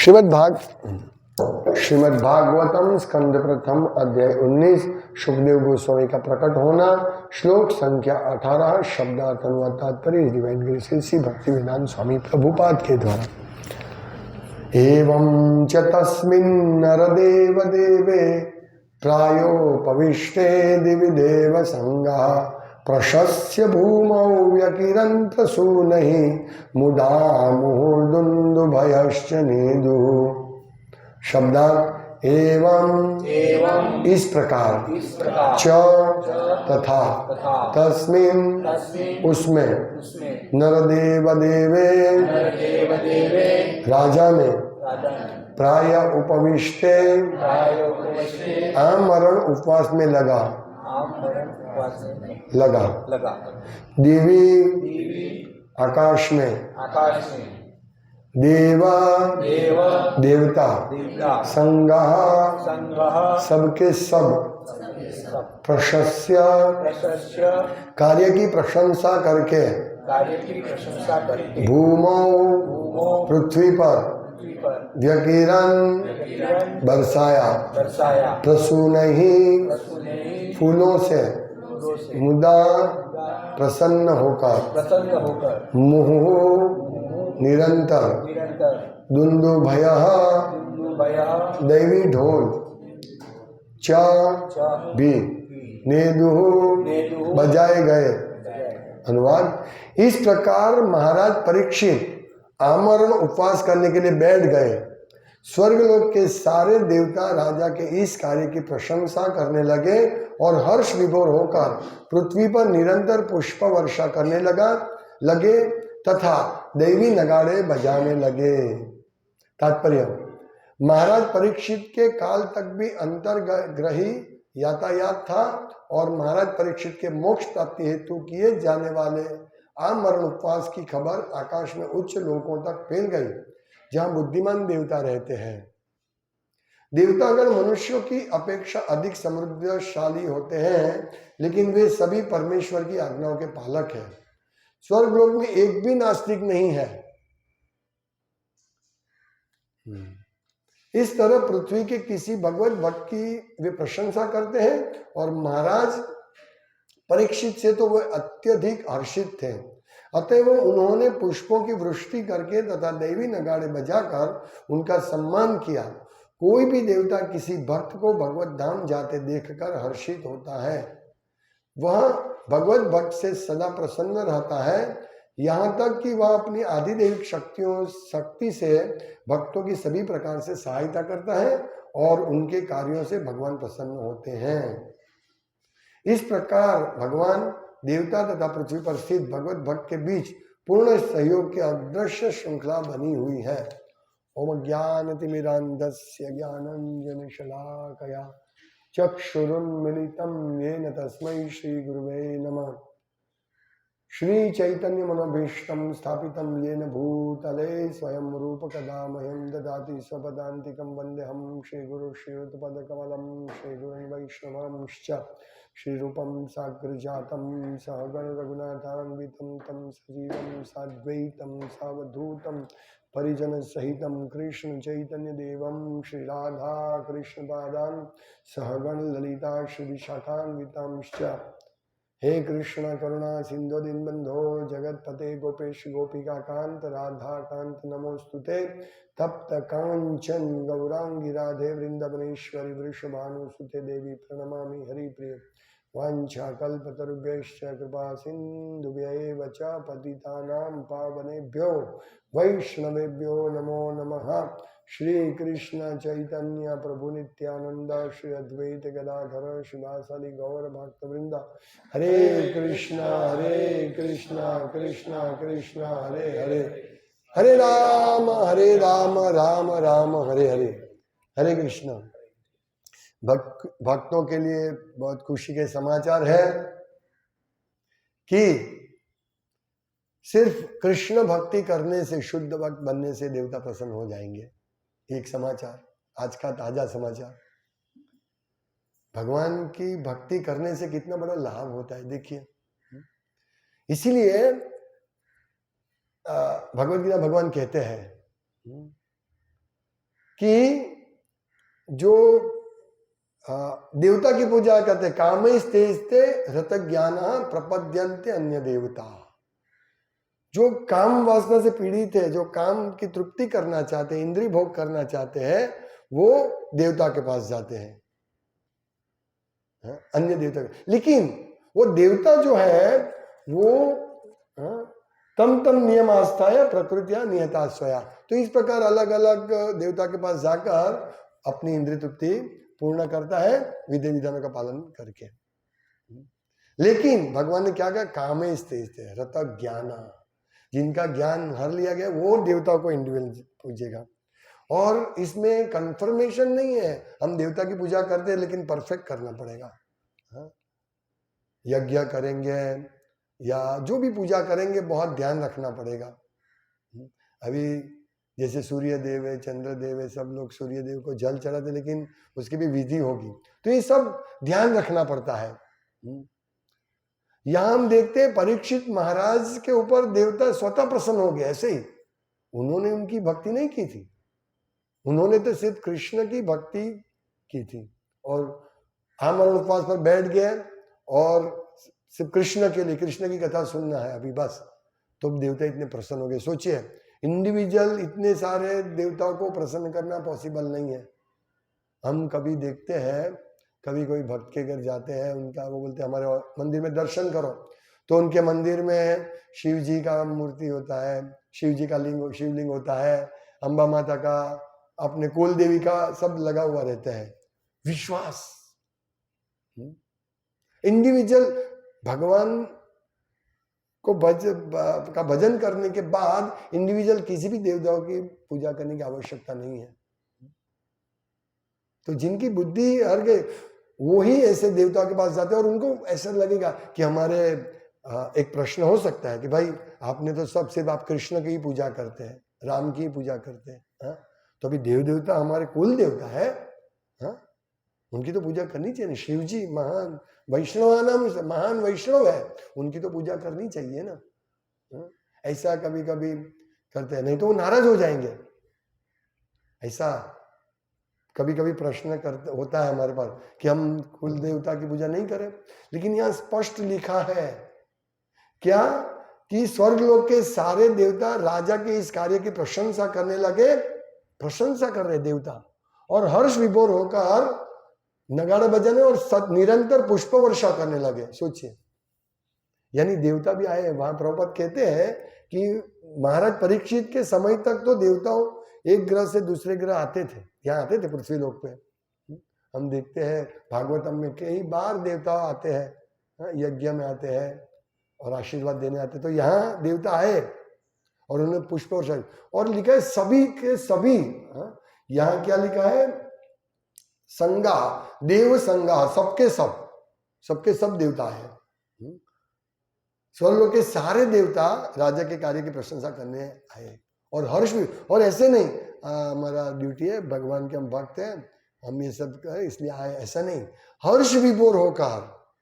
श्रीमद्भागवतम स्कंद प्रथम अध्याय 19 सुखदेव गोस्वामी का प्रकट होना। श्लोक संख्या 18 शब्दार्थ अनुवाद तात्पर्य डिवाइन ग्रेस श्री भक्ति वेदांत स्वामी प्रभुपाद के द्वारा। एवं च तस्मिन् नरदेव देवे प्रायोपविष्टे दिवि देव संगः प्रशस्य भूमौ व्यकिरन्त सूनहि मुदा मुहुर्दुन्दुभयश्च नेदुः। शब्दार्थ एवं इस प्रकार च तथा तस्मिन् उसमें नरदेव देवे राजा में प्राय उपविष्टे आमरण उपवास में लगा दिवी आकाश में देवा देवता संगः सबके सब प्रशस्य कार्य की प्रशंसा करके भूमौ पृथ्वी पर व्यकिरण बरसाया प्रसूनहि फूलों से मुदा प्रसन्न होकर मुहुः निरंतर दुंदुभयः दैवी ढोल च भी नेदुः बजाए गए। अनुवाद, इस प्रकार महाराज परीक्षित आमरण उपवास करने के लिए बैठ गए। स्वर्गलोक के सारे देवता राजा के इस कार्य की प्रशंसा करने लगे और हर्ष विभोर होकर पृथ्वी पर निरंतर पुष्प वर्षा करने लगे तथा दैवी नगाड़े बजाने लगे। तात्पर्य, महाराज परीक्षित के काल तक भी अंतर्ग्रही यातायात था और महाराज परीक्षित के मोक्ष प्राप्ति हेतु किए जाने वाले आमरण उपवास की खबर आकाश में उच्च लोकों तक फैल गई, जहां बुद्धिमान देवता रहते हैं। देवतागण मनुष्यों की अपेक्षा अधिक समृद्धशाली होते हैं, लेकिन वे सभी परमेश्वर की आज्ञाओं के पालक हैं। स्वर्गलोक में एक भी नास्तिक नहीं है। इस तरह पृथ्वी के किसी भगवत भक्त की वे प्रशंसा करते हैं और महाराज परीक्षित से तो वे अत्यधिक हर्षित थे। अतएव उन्होंने पुष्पों की वृष्टि करके तथा दैवी नगाड़े बजाकर उनका सम्मान किया। कोई भी देवता किसी भक्त को भगवत धाम जाते देखकर हर्षित होता है। वह भगवत भक्त से सदा प्रसन्न रहता है, यहाँ तक कि वह अपनी आधिदैविक शक्ति से भक्तों की सभी प्रकार से सहायता करता है और उनके कार्यों से भगवान प्रसन्न होते हैं। इस प्रकार भगवान देवता तथा पृथ्वी पर स्थित भगवत भक्त के बीच पूर्ण सहयोग की अदृश्य श्रृंखला बनी हुई है। ओम ज्ञानतिमिरान्धस्य ज्ञानाञ्जनशलाकया चक्षुरुन्मिलितं येन तस्मै श्रीगुरुवे नमः। श्री चैतन्य मनोभीष्टं स्थापितं येन भूतले स्वयं रूप कदा मह्यं ददाति स्वपदान्तिकं वन्देऽहं श्रीगुरु श्रीयुतपदकमलं श्रीगुरुन् वैष्णवांश्च श्रीरूपं साग्रजातं सहगण रघुनाथान्वितं तं सजीवं साद्वैतं सावधूतं परिजन सहितं कृष्ण चैतन्य देवं श्री राधा कृष्ण पादान् सहगण ललिता श्री विशाखान्वितांश्च। हे कृष्ण करुणा सिंधु दीनबंधो जगतपते गोपेश गोपिका कांत राधा कांत नमोस्तुते। तप्त कांचन गौरांगी राधे वृंदावनेश्वरी वृषभानुसुते देवी प्रणमामि हरिप्रिय। वाञ्छाकल्पतरुभ्यश्च कृपा सिन्धुभ्यैव च पतितानां पावनेभ्यो वैष्णवेभ्यो नमो नमः। श्री कृष्ण चैतन्य प्रभु नित्यानंद श्री अद्वैत गदाधर शिवासादि गौर भक्तवृंद। हरे कृष्णा कृष्णा कृष्णा हरे हरे, हरे राम राम राम हरे हरे। हरे कृष्णा। भक्तों के लिए बहुत खुशी के समाचार है कि सिर्फ कृष्ण भक्ति करने से, शुद्ध भक्त बनने से देवता प्रसन्न हो जाएंगे। एक समाचार, आज का ताजा समाचार। भगवान की भक्ति करने से कितना बड़ा लाभ होता है देखिए। इसीलिए भगवद गीता भगवान कहते हैं कि जो देवता की पूजा करते, कामैस्ते रत ज्ञान प्रपद्यन्ते अन्य देवता, जो काम वासना से पीड़ित है, जो काम की तृप्ति करना चाहते हैं, इंद्रिय भोग करना चाहते हैं, वो देवता के पास जाते हैं, अन्य देवता। लेकिन वो देवता जो है वो तम तम नियम आस्था है प्रकृतिया नियता स्वया। तो इस प्रकार अलग अलग देवता के पास जाकर अपनी इंद्रिय तृप्ति पूर्ण करता है विधि विधानों का पालन करके। लेकिन भगवान ने क्या कहा, कामे स्थित रत ज्ञान, जिनका ज्ञान हर लिया गया वो देवता को इंडिविजुअल पूजेगा। और इसमें कंफर्मेशन नहीं है, हम देवता की पूजा करते हैं लेकिन परफेक्ट करना पड़ेगा। यज्ञ करेंगे या जो भी पूजा करेंगे बहुत ध्यान रखना पड़ेगा। अभी जैसे सूर्य देव है, चंद्र देव है, सब लोग सूर्य देव को जल चढ़ाते, लेकिन उसकी भी विधि होगी, तो ये सब ध्यान रखना पड़ता है। यहां हम देखते हैं परीक्षित महाराज के ऊपर देवता स्वतः प्रसन्न हो गए। ऐसे ही उन्होंने उनकी भक्ति नहीं की थी, उन्होंने तो सिर्फ कृष्ण की भक्ति की थी और आमरण उपवास पर बैठ गए और सिर्फ कृष्ण के लिए, कृष्ण की कथा सुनना है अभी बस, तो देवता इतने प्रसन्न हो गए। सोचिए, इंडिविजुअल इतने सारे देवताओं को प्रसन्न करना पॉसिबल नहीं है। हम कभी देखते हैं, कभी कोई भक्त के घर जाते हैं, उनका वो बोलते हैं हमारे मंदिर में दर्शन करो, तो उनके मंदिर में शिव जी का मूर्ति होता है, शिव जी का लिंग, शिवलिंग होता है, अम्बा माता का, अपने कुल देवी का, सब लगा हुआ रहता है। विश्वास, इंडिविजुअल भगवान को का भजन करने के बाद इंडिविजुअल किसी भी देवताओं की पूजा करने की आवश्यकता नहीं है। तो जिनकी बुद्धि हर गई वो ही ऐसे देवताओं के पास जाते हैं और उनको ऐसा लगेगा कि हमारे एक प्रश्न हो सकता है कि भाई आपने तो सब सिर्फ आप कृष्ण की ही पूजा करते हैं, राम की ही पूजा करते हैं, तो अभी देव देवता हमारे कुल देवता है, उनकी तो पूजा करनी चाहिए। शिव जी महान वैष्णवानाम महान वैष्णव है, उनकी तो पूजा करनी चाहिए ना। ऐसा कभी कभी करते हैं, नहीं तो वो नाराज हो जाएंगे। ऐसा कभी कभी प्रश्न करते होता है हमारे पास कि हम कुल देवता की पूजा नहीं करें, लेकिन यहाँ स्पष्ट लिखा है क्या कि स्वर्ग लोक के सारे देवता राजा के इस कार्य की प्रशंसा करने लगे, प्रशंसा कर रहे देवता, और हर्ष विभोर होकर नगाड़ा बजाने और निरंतर पुष्प वर्षा करने लगे। सोचिए, यानी देवता भी आए। वहां प्रभुपाद कहते हैं कि महाराज परीक्षित के समय तक तो देवताओं एक ग्रह से दूसरे ग्रह आते थे, यहाँ आते थे पृथ्वी लोक पे। हम देखते हैं भागवतम में कई बार देवता आते हैं, यज्ञ में आते हैं और आशीर्वाद देने आते, तो यहाँ देवता आए और उन्होंने पुष्प वर्षा, और लिखा है सभी के सभी। यहाँ क्या लिखा है, संगा देव संगा, सबके सब देवता है। स्वर्ग के सारे देवता राजा के कार्य की प्रशंसा करने आए और हर्ष भी। और ऐसे नहीं हमारा ड्यूटी है, भगवान के हम भक्त हैं, हम ये सब करें इसलिए आए, ऐसा नहीं। हर्ष विभोर होकर,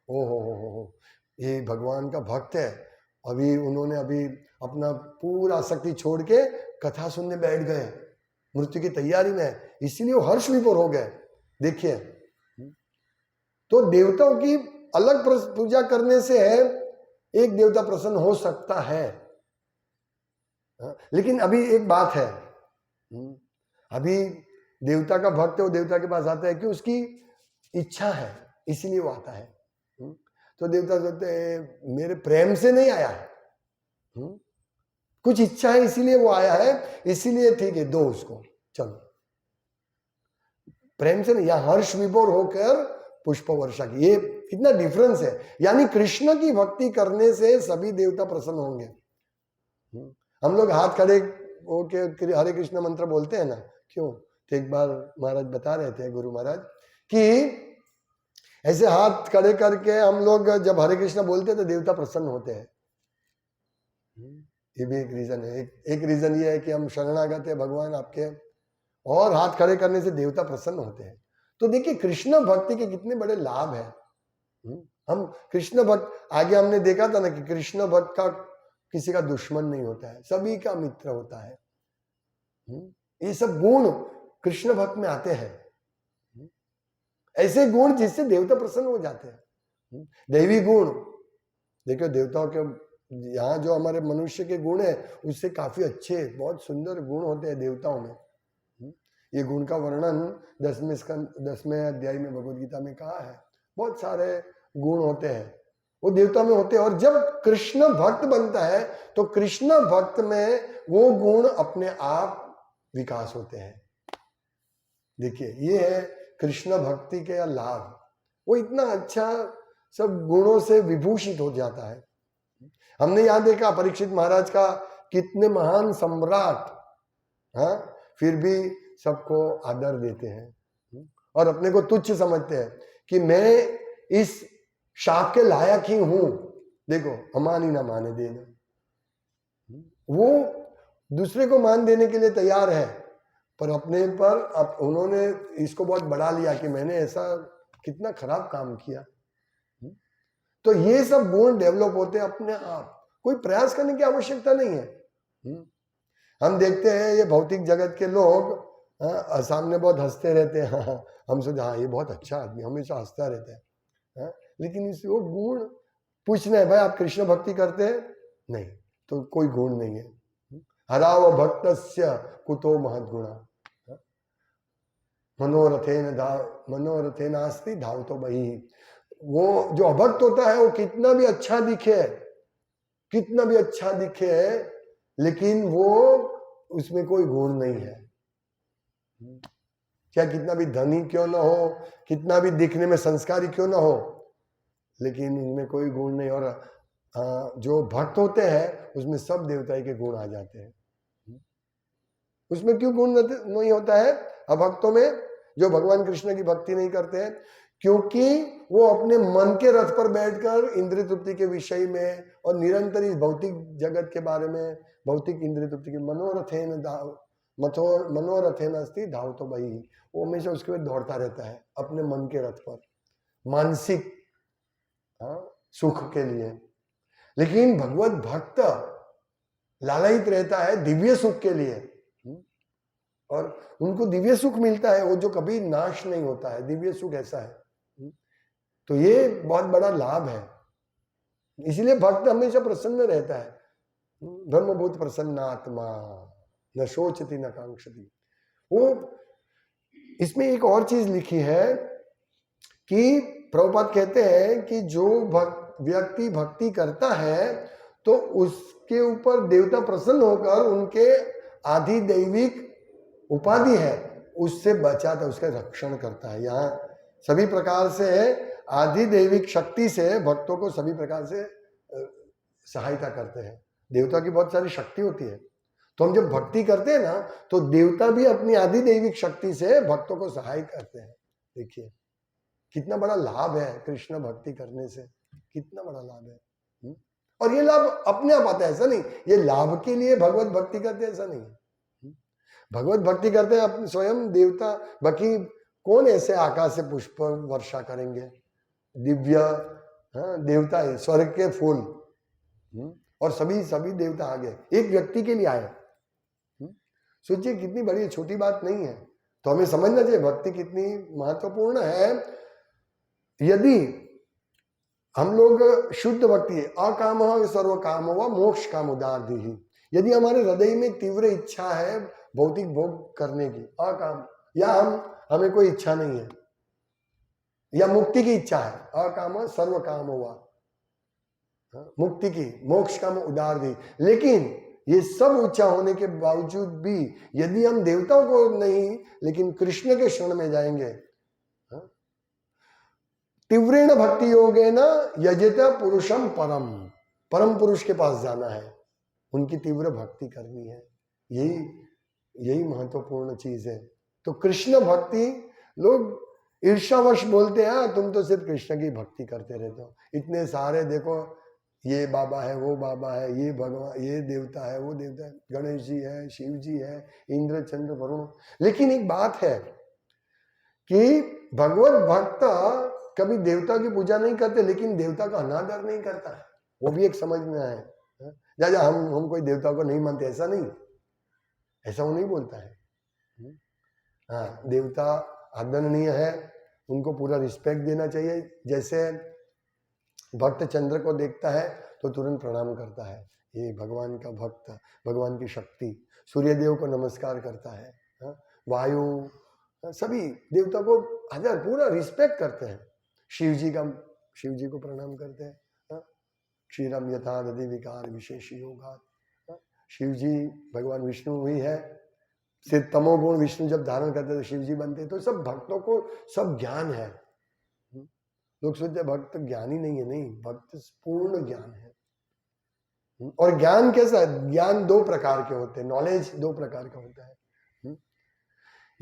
ओ हो ये भगवान का भक्त है, अभी उन्होंने अभी अपना पूरा आसक्ति छोड़ के कथा सुनने बैठ गए, मृत्यु की तैयारी में, इसीलिए वो हर्ष विभोर हो गए। देखिए, तो देवताओं की अलग पूजा करने से है एक देवता प्रसन्न हो सकता है। लेकिन अभी एक बात है, अभी देवता का भक्त है, वो देवता के पास आता है कि उसकी इच्छा है, इसीलिए वो आता है। तो देवता कहते हैं मेरे प्रेम से नहीं आया है, कुछ इच्छा है इसीलिए वो आया है, इसीलिए ठीक है दो उसको, चलो। प्रेम से नहीं, या हर्ष विभोर होकर पुष्प वर्षा की, ये कितना डिफरेंस है। यानी कृष्ण की भक्ति करने से सभी देवता प्रसन्न होंगे। हम लोग हाथ खड़े होके हरे कृष्ण मंत्र बोलते हैं ना, क्यों? तो एक बार महाराज बता रहे थे, गुरु महाराज, कि ऐसे हाथ खड़े करके हम लोग जब हरे कृष्ण बोलते हैं तो देवता प्रसन्न होते हैं। ये भी एक रीजन है। एक रीजन ये है कि हम शरणागत है भगवान आपके, और हाथ खड़े करने से देवता प्रसन्न होते हैं। तो देखिए कृष्ण भक्ति के कितने बड़े लाभ हैं। हम कृष्ण भक्त, आगे हमने देखा था ना कि कृष्ण भक्त का किसी का दुश्मन नहीं होता है, सभी का मित्र होता है। ये सब गुण कृष्ण भक्त में आते हैं, ऐसे गुण जिससे देवता प्रसन्न हो जाते हैं। दैवी गुण देखो, देवताओं के यहाँ जो हमारे मनुष्य के गुण है उससे काफी अच्छे बहुत सुंदर गुण होते हैं देवताओं में। ये गुण का वर्णन 10वें अध्याय में भगवद गीता में कहा है। बहुत सारे गुण होते हैं वो देवता में होते हैं, और जब कृष्ण भक्त बनता है तो कृष्ण भक्त में वो गुण अपने आप विकास होते हैं। देखिए, ये है कृष्ण भक्ति के लाभ। वो इतना अच्छा सब गुणों से विभूषित हो जाता है। हमने यहां देखा परीक्षित महाराज का कितने महान सम्राट, हाँ, फिर भी सबको आदर देते हैं और अपने को तुच्छ समझते हैं कि मैं इस शाप के लायक ही हूं। देखो, अमानी ना माने देना, वो दूसरे को मान देने के लिए तैयार है, पर अपने पर अब उन्होंने इसको बहुत बढ़ा लिया कि मैंने ऐसा कितना खराब काम किया। तो ये सब गुण डेवलप होते हैं अपने आप, कोई प्रयास करने की आवश्यकता नहीं है। हम देखते हैं ये भौतिक जगत के लोग सामने बहुत हंसते रहते हैं, हाँ, हम सोचते हाँ ये बहुत अच्छा आदमी, हमेशा हंसता रहता है, हाँ? लेकिन इस वो गुण पूछना है, भाई आप कृष्ण भक्ति करते हैं? नहीं, तो कोई गुण नहीं है। हराव भक्तस्य कुतो महद्गुणा, मनोरथे नास्ति धावतो बहिः। वो जो अभक्त होता है वो कितना भी अच्छा दिखे, कितना भी अच्छा दिखे, लेकिन वो उसमें कोई गुण नहीं है। क्या कितना भी धनी क्यों ना हो, कितना भी दिखने में संस्कारी क्यों ना हो, लेकिन उनमें कोई गुण नहीं। और जो भक्त होते हैं उसमें सब देवताई के गुण आ जाते हैं। उसमें क्यों गुण नहीं होता है अभक्तों में, जो भगवान कृष्ण की भक्ति नहीं करते हैं? क्योंकि वो अपने मन के रथ पर बैठकर इंद्रिय तृप्ति के विषय में और निरंतर इस भौतिक जगत के बारे में, भौतिक इंद्रिय तृप्ति के मनोरथेन अस्ति धावतो बहिः, वो हमेशा उसके बाद दौड़ता रहता है अपने मन के रथ पर, मानसिक सुख के लिए। लेकिन भगवत भक्त लालयित रहता है दिव्य सुख के लिए, और उनको दिव्य सुख मिलता है वो जो कभी नाश नहीं होता है। दिव्य सुख ऐसा है। तो ये बहुत बड़ा लाभ है, इसलिए भक्त हमेशा प्रसन्न रहता है। ब्रह्मभूत प्रसन्नात्मा न शोचति न कांक्षति। वो इसमें एक और चीज लिखी है कि प्रभुपाद कहते हैं कि जो व्यक्ति भक्ति करता है तो उसके ऊपर देवता प्रसन्न होकर उनके आदि दैविक उपाधि है उससे बचाता, उसका रक्षण करता है। यहाँ सभी प्रकार से आदि दैविक शक्ति से भक्तों को सभी प्रकार से सहायता करते हैं। देवता की बहुत सारी शक्ति होती है, तो हम जब भक्ति करते हैं ना तो देवता भी अपनी आदि दैविक शक्ति से भक्तों को सहाय करते हैं। देखिए कितना बड़ा लाभ है कृष्ण भक्ति करने से, कितना बड़ा लाभ है। और ये लाभ अपने आप आता है, ऐसा नहीं ये लाभ के लिए भगवत भक्ति करते हैं, ऐसा नहीं। भगवत भक्ति करते हैं अपने स्वयं देवता। बाकी कौन ऐसे आकाश से पुष्प वर्षा करेंगे? दिव्य देवता है, स्वर्ग के फूल, और सभी देवता आ गए एक व्यक्ति के लिए आए। सोचिए कितनी बड़ी छोटी बात नहीं है। तो हमें समझना चाहिए भक्ति कितनी महत्वपूर्ण है। यदि हम लोग शुद्ध भक्ति, अकाम सर्व काम व मोक्ष काम उदारधि, यदि हमारे हृदय में तीव्र इच्छा है भौतिक भोग करने की, अकाम, या हमें कोई इच्छा नहीं है, या मुक्ति की इच्छा है, अकाम सर्व काम हुआ, मुक्ति की, मोक्ष काम उदारधि, लेकिन ये सब इच्छा होने के बावजूद भी यदि हम देवताओं को नहीं लेकिन कृष्ण के शरण में जाएंगे, तीव्रेण भक्ति योगेन यजत पुरुषम परम, परम पुरुष के पास जाना है, उनकी तीव्र भक्ति करनी है। यही महत्वपूर्ण चीज है। तो कृष्ण भक्ति, लोग ईर्ष्यावश बोलते हैं तुम तो सिर्फ कृष्ण की भक्ति करते रहते हो, इतने सारे देखो, ये बाबा है, वो बाबा है, ये भगवान, ये देवता है, वो देवता है, गणेश जी है, शिव जी है, इंद्र चंद्र वरुण। लेकिन एक बात है कि भगवत भक्त कभी देवता की पूजा नहीं करते लेकिन देवता का अनादर नहीं करता है, वो भी एक समझना है। जा हम कोई देवता को नहीं मानते, ऐसा नहीं, ऐसा वो नहीं बोलता है। हाँ, देवता आदरणीय है, उनको पूरा रिस्पेक्ट देना चाहिए। जैसे भक्त चंद्र को देखता है तो तुरंत प्रणाम करता है, ये भगवान का भक्त, भगवान की शक्ति। सूर्यदेव को नमस्कार करता है, हाँ? वायु, सभी देवता को हजार पूरा रिस्पेक्ट करते हैं। शिव जी को प्रणाम करते हैं, हाँ? क्षीरम यथा नदी विकार विशेष योगा। शिव जी भगवान विष्णु ही है, से तमोगुण विष्णु जब धारण करते तो शिव जी बनते। तो सब भक्तों को सब ज्ञान है। लोग सोचते भक्त ज्ञानी नहीं है, नहीं, भक्त पूर्ण ज्ञान है। और ज्ञान कैसा है? ज्ञान दो प्रकार के होते हैं, नॉलेज दो प्रकार का होता है।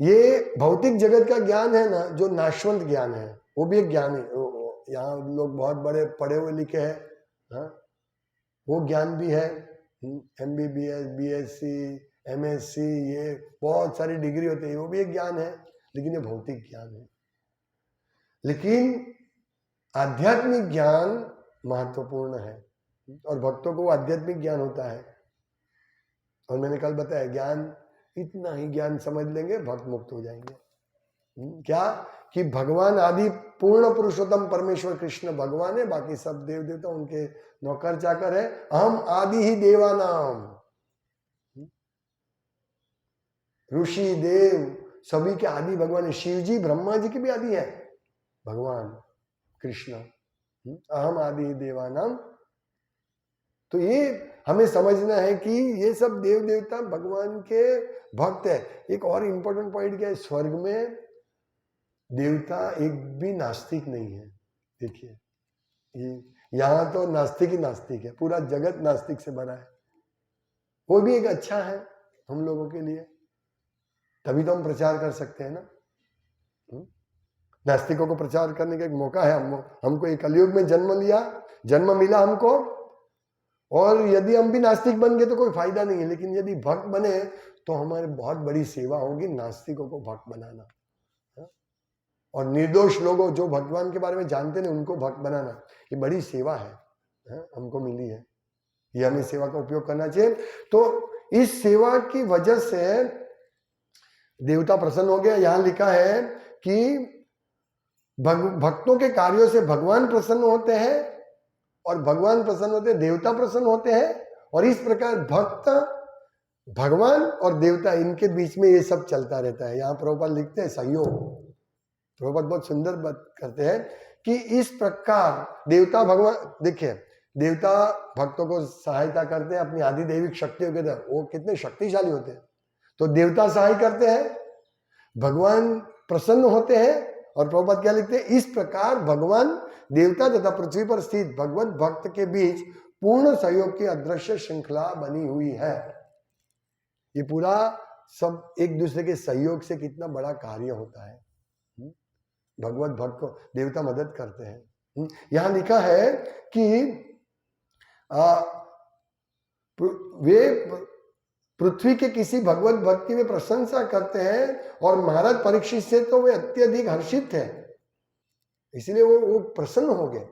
ये भौतिक जगत का ज्ञान है ना, जो नाशवंत ज्ञान है, वो भी एक ज्ञान है। यहाँ लोग बहुत बड़े पढ़े हुए लिखे हैं, हाँ? वो ज्ञान भी है, MBBS, BSc, MSc, ये बहुत सारी डिग्री होती है, वो भी एक ज्ञान है, लेकिन ये भौतिक ज्ञान है। लेकिन आध्यात्मिक ज्ञान महत्वपूर्ण है, और भक्तों को आध्यात्मिक ज्ञान होता है। और मैंने कल बताया, ज्ञान इतना ही ज्ञान समझ लेंगे, भक्त मुक्त हो जाएंगे। क्या कि भगवान आदि पूर्ण पुरुषोत्तम परमेश्वर कृष्ण भगवान है, बाकी सब देव देवता उनके नौकर चाकर है। अहम आदि ही देवानाम, ऋषि देव सभी के आदि भगवान है। शिव जी ब्रह्मा जी के भी आदि है भगवान कृष्ण। अहम आदि ही देवानाम। तो ये हमें समझना है कि ये सब देव देवता भगवान के भक्त है। एक और इंपॉर्टेंट पॉइंट क्या है, स्वर्ग में देवता एक भी नास्तिक नहीं है। देखिए, ये यहाँ तो नास्तिक ही नास्तिक है, पूरा जगत नास्तिक से बना है। वो भी एक अच्छा है हम लोगों के लिए, तभी तो हम प्रचार कर सकते हैं ना। नास्तिकों को प्रचार करने का एक मौका है। हमको एक कलयुग में जन्म मिला हमको, और यदि हम भी नास्तिक बन गए तो कोई फायदा नहीं है। लेकिन यदि भक्त बने तो हमारी बहुत बड़ी सेवा होगी, नास्तिकों को भक्त बनाना, और निर्दोष लोगों जो भगवान के बारे में जानते नहीं उनको भक्त बनाना, ये बड़ी सेवा है, हमको मिली है। ये हमें सेवा का उपयोग करना चाहिए। तो इस सेवा की वजह से देवता प्रसन्न हो गया। यहां लिखा है कि भक्तों के कार्यों से भगवान प्रसन्न होते हैं, और भगवान प्रसन्न होते हैं, देवता प्रसन्न होते हैं। और इस प्रकार भक्त, भगवान और देवता, इनके बीच में ये सब चलता रहता है। यहाँ प्रभुपाद लिखते हैं सहयोग। प्रभुपाद बहुत सुंदर बात करते हैं कि इस प्रकार देवता भगवान, देखिए देवता भक्तों को सहायता करते हैं अपनी आदि दैविक शक्तियों के द्वारा। वो कितने शक्तिशाली होते हैं। तो देवता सहाय करते हैं, भगवान प्रसन्न होते हैं। और प्रभुपाद क्या लिखते हैं, इस प्रकार भगवान, देवता तथा पृथ्वी पर स्थित भगवत भक्त के बीच पूर्ण सहयोग की अदृश्य श्रृंखला बनी हुई है। ये पूरा सब एक दूसरे के सहयोग से कितना बड़ा कार्य होता है। भगवत भक्त को देवता मदद करते हैं। यहां लिखा है कि वे पृथ्वी के किसी भगवत भक्ति में प्रशंसा करते हैं, और महाराज परीक्षित से तो वे अत्यधिक हर्षित थे, इसलिए वो प्रसन्न हो गए,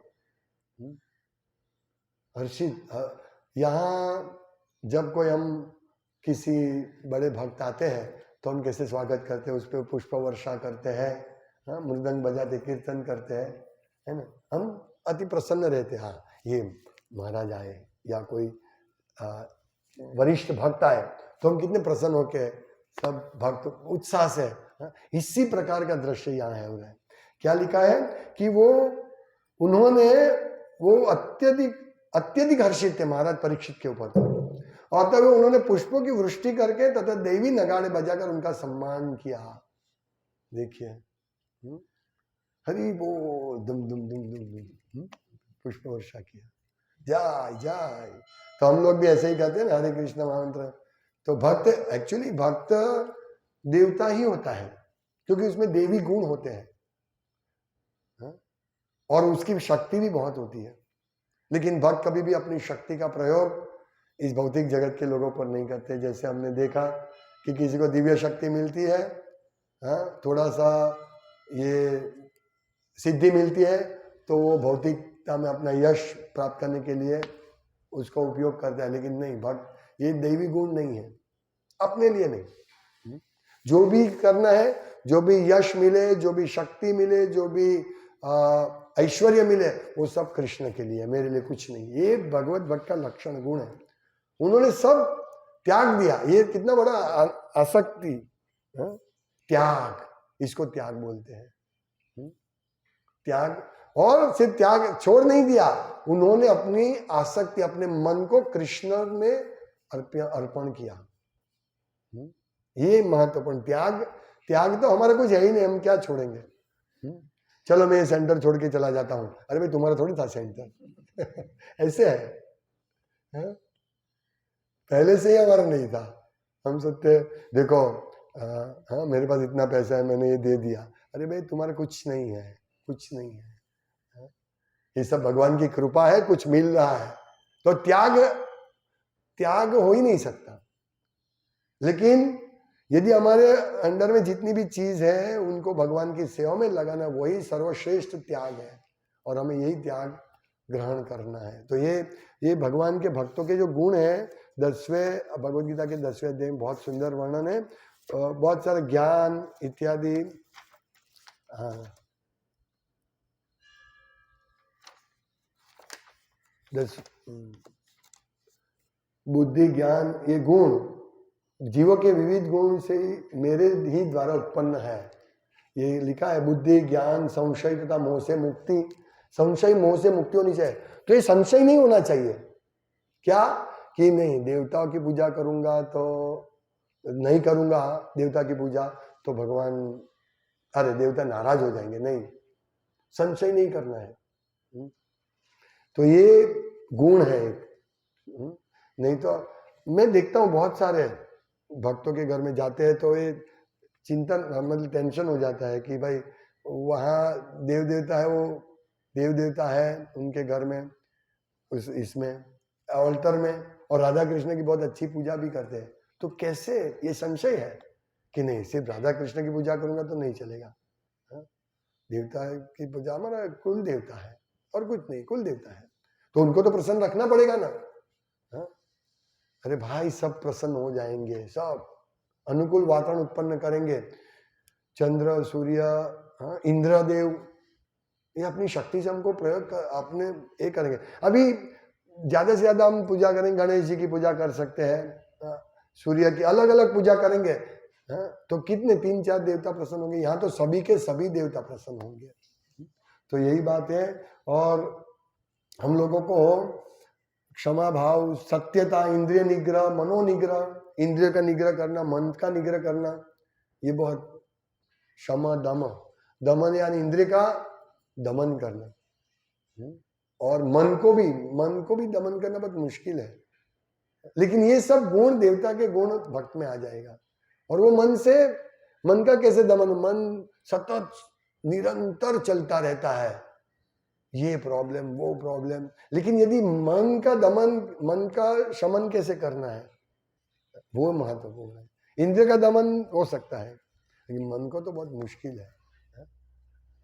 हर्षित। यहाँ जब कोई हम किसी बड़े भक्त आते हैं तो हम कैसे स्वागत करते हैं, उस पर पुष्प वर्षा करते हैं, मृदंग बजाते कीर्तन करते हैं, है ना। हम अति प्रसन्न रहते हैं, हाँ ये महाराज आए या कोई वरिष्ठ भक्त आए तो हम कितने प्रसन्न होके सब भक्त उत्साह से। इसी प्रकार का दृश्य यहाँ है हो रहा है। क्या लिखा है कि उन्होंने अत्यधिक हर्षित थे महाराज परीक्षित के ऊपर, और तब उन्होंने पुष्पों की वृष्टि करके तथा देवी नगाड़े बजाकर उनका सम्मान किया। देखिए, हरि बोल, दुम दुम दुम दुम दुम पुष्प वर्षा किया, जय जय। तो हम लोग भी ऐसे ही कहते हैं ना, हरे कृष्ण महामंत्र। तो भक्त, एक्चुअली भक्त देवता ही होता है, क्योंकि उसमें देवी गुण होते हैं, और उसकी शक्ति भी बहुत होती है। लेकिन भक्त कभी भी अपनी शक्ति का प्रयोग इस भौतिक जगत के लोगों पर नहीं करते। जैसे हमने देखा कि किसी को दिव्य शक्ति मिलती है, थोड़ा सा ये सिद्धि मिलती है, तो वो भौतिकता में अपना यश प्राप्त करने के लिए उसका उपयोग करता है। लेकिन नहीं, भक्त ये दैवी गुण नहीं है, अपने लिए नहीं। जो भी करना है जो भी यश मिले, जो भी शक्ति मिले, जो भी ऐश्वर्य मिले, वो सब कृष्ण के लिए, मेरे लिए कुछ नहीं। ये भगवत भक्त का लक्षण गुण है। उन्होंने सब त्याग दिया। ये कितना बड़ा आसक्ति, त्याग, इसको त्याग बोलते हैं। त्याग, और सिर्फ त्याग छोड़ नहीं दिया, उन्होंने अपनी आसक्ति, अपने मन को कृष्ण में अर्पण किया। ये महत्वपूर्ण त्याग। त्याग तो हमारा कुछ है ही नहीं, हम क्या छोड़ेंगे। चलो मैं सेंटर छोड़ के चला जाता हूं, अरे भाई तुम्हारा थोड़ी था सेंटर ऐसे है, पहले से ही हमारा नहीं था। हम सोचते देखो हाँ मेरे पास इतना पैसा है, मैंने ये दे दिया, अरे भाई तुम्हारा कुछ नहीं है, कुछ नहीं है। ये सब भगवान की कृपा है, कुछ मिल रहा है तो त्याग हो ही नहीं सकता। लेकिन यदि हमारे अंदर में जितनी भी चीज है उनको भगवान की सेवा में लगाना, वही सर्वश्रेष्ठ त्याग है, और हमें यही त्याग ग्रहण करना है। तो ये भगवान के भक्तों के जो गुण है, 10वें भगवद गीता के 10वें अध्याय में बहुत सुंदर वर्णन है, बहुत सारे ज्ञान इत्यादि। हाँ, बुद्धि ज्ञान, ये गुण जीवों के विविध गुण से मेरे ही द्वारा उत्पन्न है। ये लिखा है, बुद्धि ज्ञान संशय तथा मोह से मुक्ति। संशय मोह से मुक्ति होनी चाहिए। तो ये संशय नहीं होना चाहिए क्या कि नहीं देवताओं की पूजा करूंगा तो नहीं करूंगा देवता की पूजा तो भगवान, अरे देवता नाराज हो जाएंगे, नहीं, संशय नहीं करना है। तो ये गुण है एक। नहीं तो मैं देखता हूं बहुत सारे भक्तों के घर में जाते हैं तो ये चिंतन, मतलब टेंशन हो जाता है कि भाई वहाँ देव देवता है, वो देव देवता है उनके घर में, इसमें ऑल्टर में, और राधा कृष्ण की बहुत अच्छी पूजा भी करते हैं। तो कैसे, ये संशय है कि नहीं सिर्फ राधा कृष्ण की पूजा करूंगा तो नहीं चलेगा। देवता की पूजा हमारा कुल देवता है और कुछ नहीं, कुल देवता है तो उनको तो प्रसन्न रखना पड़ेगा ना। अरे भाई सब प्रसन्न हो जाएंगे, सब अनुकूल वातावरण उत्पन्न करेंगे। चंद्र सूर्य इंद्रदेव, ये अपनी शक्ति से हमको प्रयोग अपने ये करेंगे। अभी ज्यादा से ज्यादा हम पूजा करेंगे, गणेश जी की पूजा कर सकते हैं, सूर्य की अलग अलग पूजा करेंगे, तो कितने 3-4 देवता प्रसन्न होंगे। यहाँ तो सभी के सभी देवता प्रसन्न होंगे। तो यही बात है। और हम लोगों को क्षमा भाव, सत्यता, इंद्रिय निग्रह, मनोनिग्रह, इंद्रिय का निग्रह करना, मन का निग्रह करना, ये बहुत, क्षमा दम, दमन यानी इंद्रिय का दमन करना, और मन को भी दमन करना बहुत मुश्किल है। लेकिन ये सब गुण, देवता के गुण भक्त में आ जाएगा। और वो मन का कैसे दमन, मन सतत निरंतर चलता रहता है, ये प्रॉब्लम वो प्रॉब्लम। लेकिन यदि मन का दमन, मन का शमन कैसे करना है, वो महत्वपूर्ण है। इंद्रिय का दमन हो सकता है लेकिन मन को तो बहुत मुश्किल है।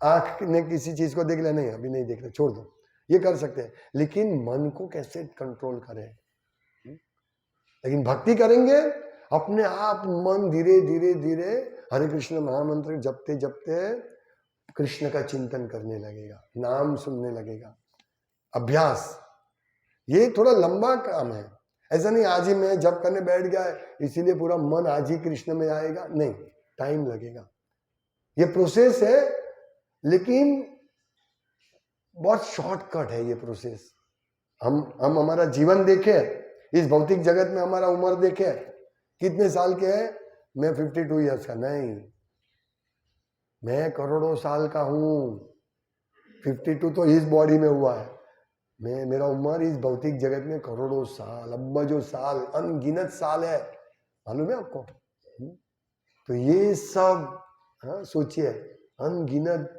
आंख ने किसी चीज को देख लिया, नहीं अभी नहीं देख रहे, छोड़ दो, ये कर सकते हैं। लेकिन मन को कैसे कंट्रोल करें। लेकिन भक्ति करेंगे अपने आप मन धीरे धीरे धीरे हरे कृष्ण महामंत्र जपते जपते कृष्ण का चिंतन करने लगेगा, नाम सुनने लगेगा। अभ्यास, ये थोड़ा लंबा काम है। ऐसा नहीं आज ही मैं जप करने बैठ गया इसीलिए पूरा मन आज ही कृष्ण में आएगा, नहीं, टाइम लगेगा। ये प्रोसेस है, लेकिन बहुत शॉर्टकट है ये प्रोसेस। हम हमारा जीवन देखें, इस भौतिक जगत में हमारा उम्र देखें, कितने साल के हैं, मैं 52 ईयर्स का, नहीं, मैं करोड़ों साल का हूं। 52 तो इस बॉडी में हुआ है, मेरा उम्र इस भौतिक जगत में करोड़ों साल, अब्बजों साल, अनगिनत साल है, मालूम है आपको। तो ये सब सोचिए, अनगिनत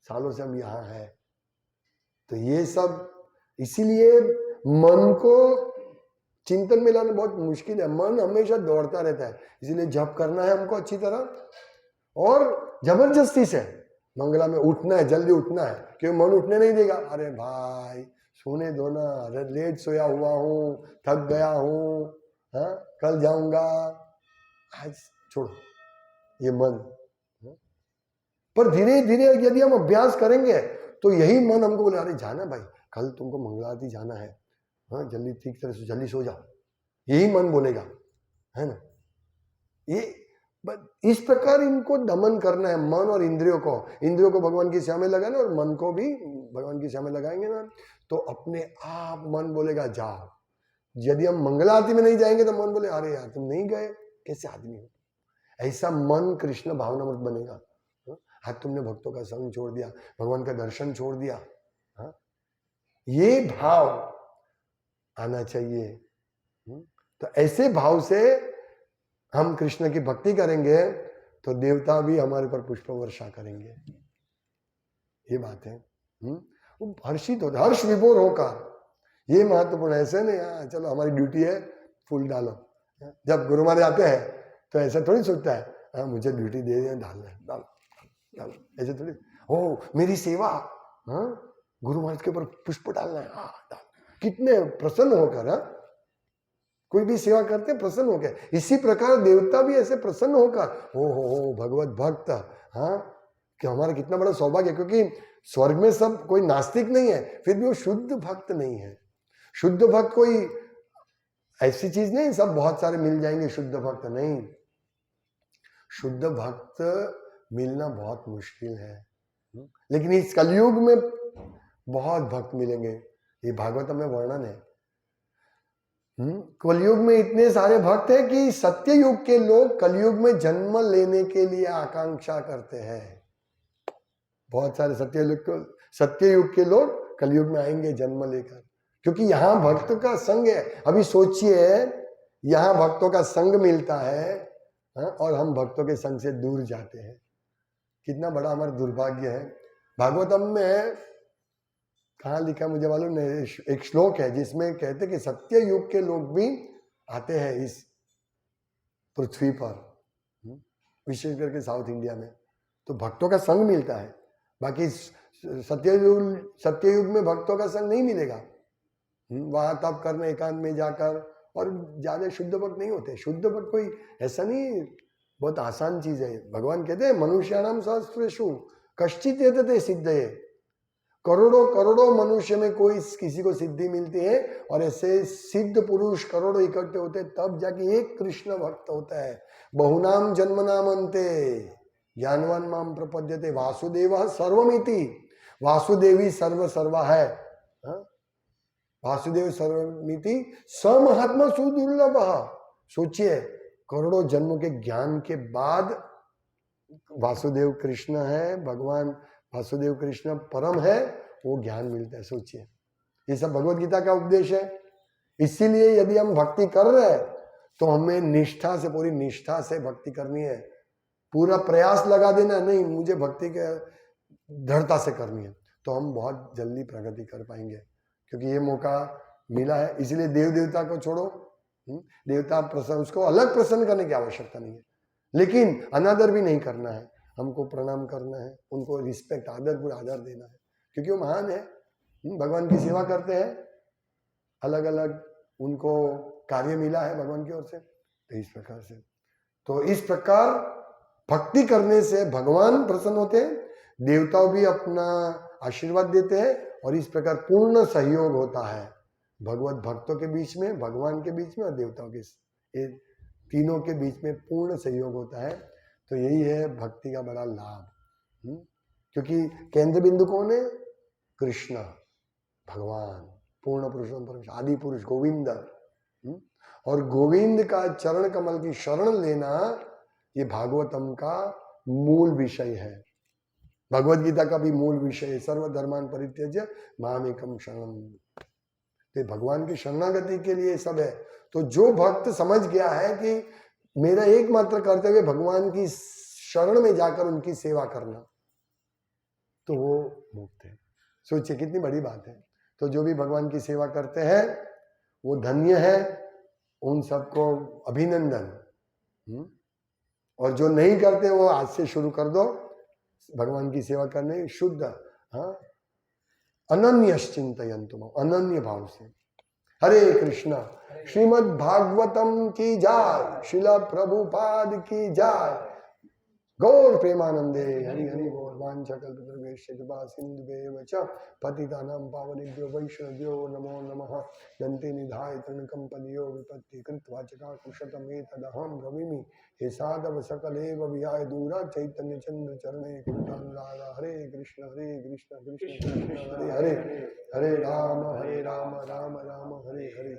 सालों से हम यहाँ हैं। तो ये सब, इसीलिए मन को चिंतन में लाना बहुत मुश्किल है। मन हमेशा दौड़ता रहता है, इसीलिए जप करना है हमको अच्छी तरह, और जबरदस्ती से मंगला में उठना है, जल्दी उठना है, क्योंकि मन उठने नहीं देगा। अरे भाई सोने दो ना, अरे लेट सोया हुआ हूँ, थक गया हूँ, कल जाऊंगा, आज छोड़ो, ये मन पर धीरे धीरे यदि हम अभ्यास करेंगे तो यही मन हमको बोले, अरे जाना भाई, कल तुमको मंगला आरती जाना है, हाँ जल्दी ठीक तरह से जल्दी सो जाओ, यही मन बोलेगा, है ना। ये इस प्रकार इनको दमन करना है, मन और इंद्रियों को भगवान की सेवा में लगाना, और मन को भी भगवान की सेवा में लगाएंगे ना तो अपने आप मन बोलेगा जाओ। यदि हम मंगला आरती में नहीं जाएंगे तो मन बोले, अरे यार तुम नहीं गए, कैसे आदमी हो। ऐसा मन कृष्ण भावनामृत बनेगा। आज तुमने भक्तों का संग छोड़ दिया, भगवान का दर्शन छोड़ दिया, हाँ? ये भाव आना चाहिए। तो ऐसे भाव से हम कृष्ण की भक्ति करेंगे तो देवता भी हमारे पर पुष्प वर्षा करेंगे। ये बात है। वो हर्षित होते, हर्ष विभोर होकर, ये महत्वपूर्ण। ऐसे नहीं हाँ चलो हमारी ड्यूटी है फूल डालो। जब गुरु महाराज आते हैं तो ऐसा थोड़ी सोचता है हाँ मुझे ड्यूटी दे दें, डालना है, डालो डालो, ऐसे थोड़ी। ओ मेरी सेवा, हाँ गुरु महाराज के ऊपर पुष्प डालना है, हाँ डाल। कितने प्रसन्न होकर, हाँ कोई भी सेवा करते प्रसन्न होकर। इसी प्रकार देवता भी ऐसे प्रसन्न होकर, हो भगवत भक्त, हाँ कि हमारा कितना बड़ा सौभाग्य है। क्योंकि स्वर्ग में सब कोई नास्तिक नहीं है, फिर भी वो शुद्ध भक्त नहीं है। शुद्ध भक्त कोई ऐसी चीज नहीं सब बहुत सारे मिल जाएंगे शुद्ध भक्त, नहीं। शुद्ध भक्त मिलना बहुत मुश्किल है, लेकिन इस कलयुग में बहुत भक्त मिलेंगे। ये भागवतम में वर्णन है। कलयुग में इतने सारे भक्त हैं कि सत्य युग के लोग कलयुग में जन्म लेने के लिए आकांक्षा करते हैं। बहुत सारे सत्य युग के लोग कलयुग में आएंगे जन्म लेकर, क्योंकि यहां भक्त का संग है। अभी सोचिए यहां भक्तों का संग मिलता है, और हम भक्तों के संग से दूर जाते हैं। कितना बड़ा हमारा दुर्भाग्य है। भागवतम में कहाँ लिखा मुझे मालूम नहीं, एक श्लोक है जिसमें कहते कि सत्य युग के लोग भी आते हैं इस पृथ्वी पर, विशेष करके साउथ इंडिया में, तो भक्तों का संग मिलता है। बाकी सत्ययुग में भक्तों का संग नहीं मिलेगा। वहां तप करने एकांत में जाकर, और ज्यादा शुद्ध भक्त नहीं होते। शुद्ध भक्त कोई ऐसा नहीं, बहुत आसान चीज है। भगवान कहते हैं मनुष्याणाम सहस्रेषु कश्चित् यतते सिद्धये। करोड़ों करोड़ों मनुष्य में कोई किसी को सिद्धि मिलती है, और ऐसे सिद्ध पुरुष करोड़ों इकट्ठे होते हैं, तब जाके एक कृष्ण भक्त होता है। बहुनाम जन्मनाम अन्ते ज्ञानवान माम प्रपद्यते वासुदेव सर्वमिति। वासुदेवी सर्व सर्वा है, वासुदेव सर्वमिति स महात्मा सुदुर्लभ। सोचिए करोड़ों जन्मों के ज्ञान के बाद वासुदेव कृष्ण है, भगवान वासुदेव कृष्ण परम है, वो ज्ञान मिलता है। सोचिए ये सब भगवत गीता का उपदेश है। इसीलिए यदि हम भक्ति कर रहे हैं तो हमें निष्ठा से, पूरी निष्ठा से भक्ति करनी है। पूरा प्रयास लगा देना नहीं, मुझे भक्ति के दृढ़ता से करनी है, तो हम बहुत जल्दी प्रगति कर पाएंगे। क्योंकि ये मौका मिला है, इसलिए देव देवता को छोड़ो, देवता प्रसन्न, उसको अलग प्रसन्न करने की आवश्यकता नहीं है, लेकिन अनादर भी नहीं करना है। हमको प्रणाम करना है, उनको रिस्पेक्ट, आदर, पूरा आदर देना है, क्योंकि वो महान है, भगवान की सेवा करते हैं, अलग अलग उनको कार्य मिला है भगवान की ओर से। तो इस प्रकार से, तो इस प्रकार भक्ति करने से भगवान प्रसन्न होते हैं, देवताओं भी अपना आशीर्वाद देते हैं, और इस प्रकार पूर्ण सहयोग होता है भगवत भक्तों के बीच में, भगवान के बीच में और देवताओं के, ये तीनों के बीच में पूर्ण सहयोग होता है। तो यही है भक्ति का बड़ा लाभ। क्योंकि केंद्र बिंदु कौन है? कृष्ण भगवान, पूर्ण पुरुषोत्तम परमेश्वर, आदि पुरुष गोविंद। और गोविंद का चरण कमल की शरण लेना ये भागवतम का मूल विषय है, भगवत गीता का भी मूल विषय है। सर्वधर्मान परित्यज्य मामेकम शरणम। तो भगवान की शरणागति के लिए सब है। तो जो भक्त समझ गया है कि मेरा एकमात्र कर्तव्य भगवान की शरण में जाकर उनकी सेवा करना, तो वो मुक्त है। सोचिए कितनी बड़ी बात है। तो जो भी भगवान की सेवा करते हैं वो धन्य है, उन सबको अभिनंदन। और जो नहीं करते वो आज से शुरू कर दो भगवान की सेवा करने, शुद्ध, हाँ, अनन्यश्चिंतयन्तु, अनन्य भाव से। हरे कृष्णा। श्रीमद् भागवतम की जय, श्रील प्रभुपाद की जय। गौर प्रेमानंदे हरि हरि बोल। वाञ्छकल्पतरुभ्यश्च कृपा सिन्धुभ्येव च पतितानां पावनेभ्यो वैष्णवेभ्यो नमो नमः। दन्ते निधाय तृणकं पदयो विपत्ति कृत्वा चकाकुशतमेतदहं ब्रवीमि। हे साधव सकलेव विहाय दूरा चैतन्य चन्द्र चरणे कृतानुरागा। हरे कृष्ण कृष्ण कृष्ण हरे हरे, हरे राम राम राम हरे हरे।